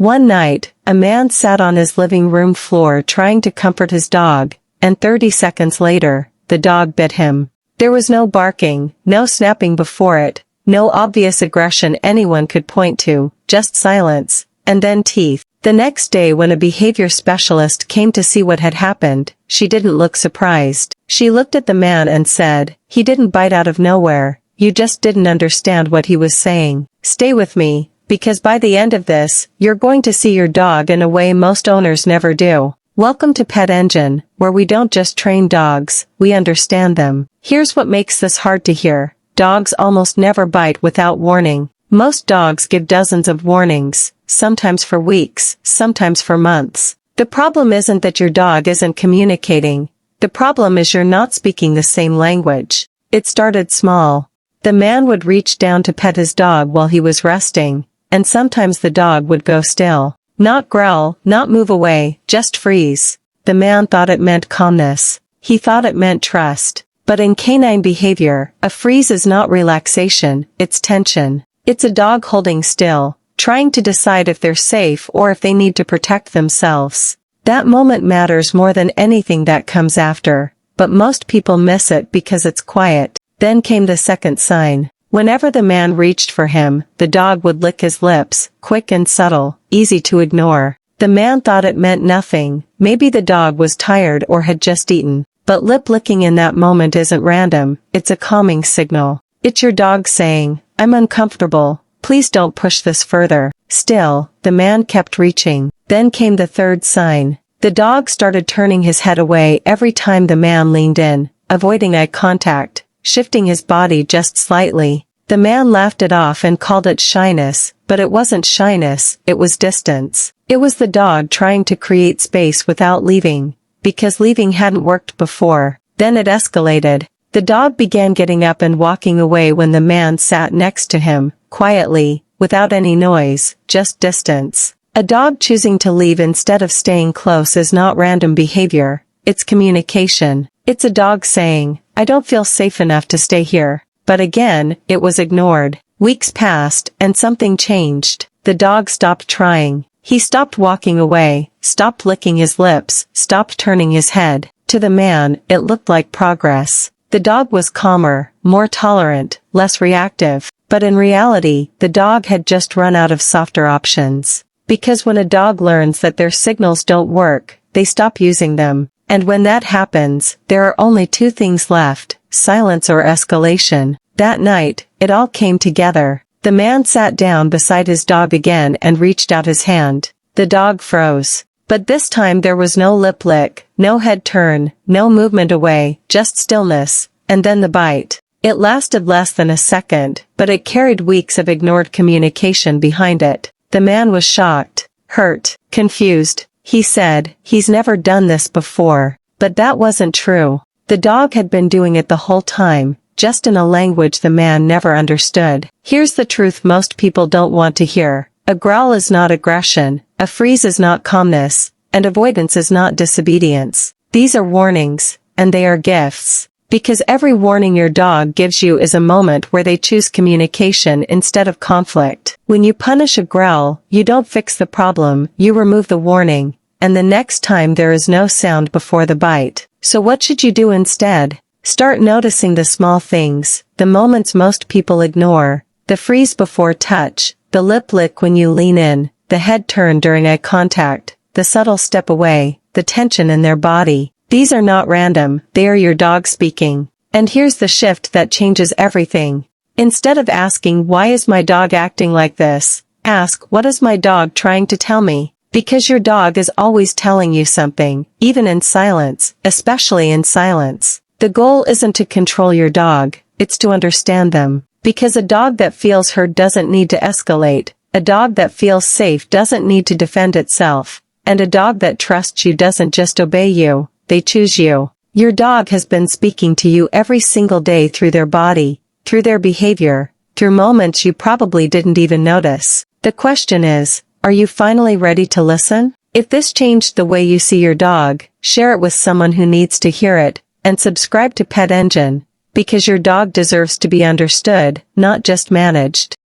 One night, a man sat on his living room floor trying to comfort his dog, and 30 seconds later, the dog bit him. There was no barking, no snapping before it, no obvious aggression anyone could point to, just silence, and then teeth. The next day when a behavior specialist came to see what had happened, she didn't look surprised. She looked at the man and said, "He didn't bite out of nowhere, you just didn't understand what he was saying. Stay with me, because by the end of this, you're going to see your dog in a way most owners never do." Welcome to Petengine, where we don't just train dogs, we understand them. Here's what makes this hard to hear. Dogs almost never bite without warning. Most dogs give dozens of warnings, sometimes for weeks, sometimes for months. The problem isn't that your dog isn't communicating. The problem is you're not speaking the same language. It started small. The man would reach down to pet his dog while he was resting, and sometimes the dog would go still. Not growl, not move away, just freeze. The man thought it meant calmness. He thought it meant trust. But in canine behavior, a freeze is not relaxation, it's tension. It's a dog holding still, trying to decide if they're safe or if they need to protect themselves. That moment matters more than anything that comes after, but most people miss it because it's quiet. Then came the second sign. Whenever the man reached for him, the dog would lick his lips, quick and subtle, easy to ignore. The man thought it meant nothing, maybe the dog was tired or had just eaten. But lip licking in that moment isn't random, it's a calming signal. It's your dog saying, "I'm uncomfortable, please don't push this further." Still, the man kept reaching. Then came the third sign. The dog started turning his head away every time the man leaned in, avoiding eye contact, shifting his body just slightly. The man laughed it off and called it shyness, but it wasn't shyness, it was distance. It was the dog trying to create space without leaving, because leaving hadn't worked before. Then it escalated. The dog began getting up and walking away when the man sat next to him, quietly, without any noise, just distance. A dog choosing to leave instead of staying close is not random behavior, it's communication. It's a dog saying, "I don't feel safe enough to stay here." But again, it was ignored. Weeks passed, and something changed. The dog stopped trying. He stopped walking away, stopped licking his lips, stopped turning his head. To the man, it looked like progress. The dog was calmer, more tolerant, less reactive. But in reality, the dog had just run out of softer options. Because when a dog learns that their signals don't work, they stop using them. And when that happens, there are only two things left, silence or escalation. That night, it all came together. The man sat down beside his dog again and reached out his hand. The dog froze. But this time there was no lip lick, no head turn, no movement away, just stillness, and then the bite. It lasted less than a second, but it carried weeks of ignored communication behind it. The man was shocked, hurt, confused. He said, "He's never done this before." But that wasn't true. The dog had been doing it the whole time, just in a language the man never understood. Here's the truth most people don't want to hear. A growl is not aggression, a freeze is not calmness, and avoidance is not disobedience. These are warnings, and they are gifts. Because every warning your dog gives you is a moment where they choose communication instead of conflict. When you punish a growl, you don't fix the problem, you remove the warning, and the next time there is no sound before the bite. So what should you do instead? Start noticing the small things, the moments most people ignore, the freeze before touch, the lip lick when you lean in, the head turn during eye contact, the subtle step away, the tension in their body. These are not random, they are your dog speaking. And here's the shift that changes everything. Instead of asking, "Why is my dog acting like this?" ask, "What is my dog trying to tell me?" Because your dog is always telling you something, even in silence, especially in silence. The goal isn't to control your dog, it's to understand them. Because a dog that feels heard doesn't need to escalate, a dog that feels safe doesn't need to defend itself, and a dog that trusts you doesn't just obey you. They choose you. Your dog has been speaking to you every single day through their body, through their behavior, through moments you probably didn't even notice. The question is, are you finally ready to listen? If this changed the way you see your dog, share it with someone who needs to hear it, and subscribe to Petengine, because your dog deserves to be understood, not just managed.